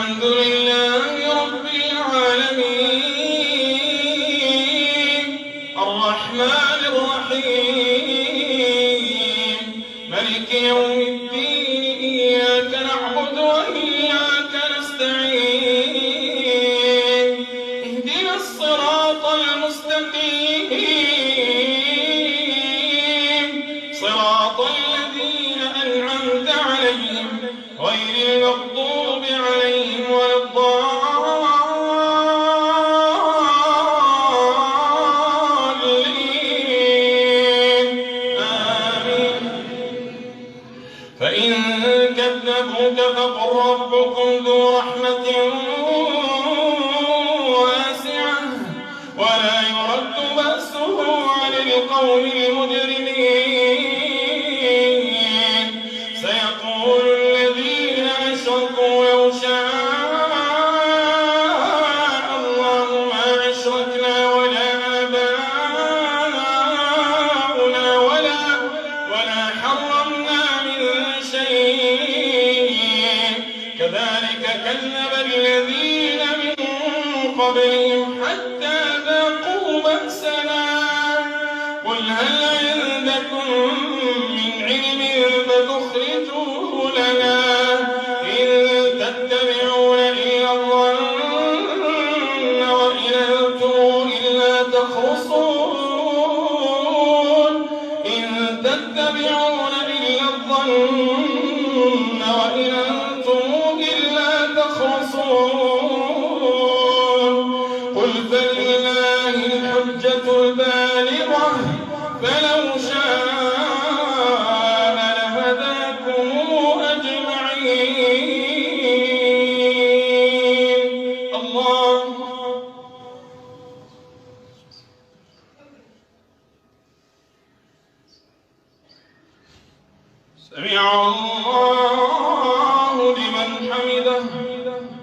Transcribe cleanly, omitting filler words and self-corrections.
الحمد لله رب العالمين الرحمن الرحيم ملك يوم الدين إياك نعبد وإياك نستعين اهدنا الصراط المستقيم صراط الذين أنعمت عليهم غير المغضوب عليهم ولا الضالين آمين. فإن كذبوك فقل ربكم ذو رحمة واسعة ولا يرد بأسه عن القوم المجرمين سيقول الذين أشركوا لو شاء الله ما أشركنا ولا آباؤنا ولا حرمنا من شيء كذلك كذب الذين من قبلهم حتى ذاقوا بأسنا قل هل عندكم من علم فتخرجوه لنا إن تتبعون إلا الظن وإن أنتم إلا تخرصون إن تتبعون إلا الظن وإن أنتم إلا تخرصون قل فلله الحجة البالغة فلو شاء لهداكم أجمعين. الله سمع الله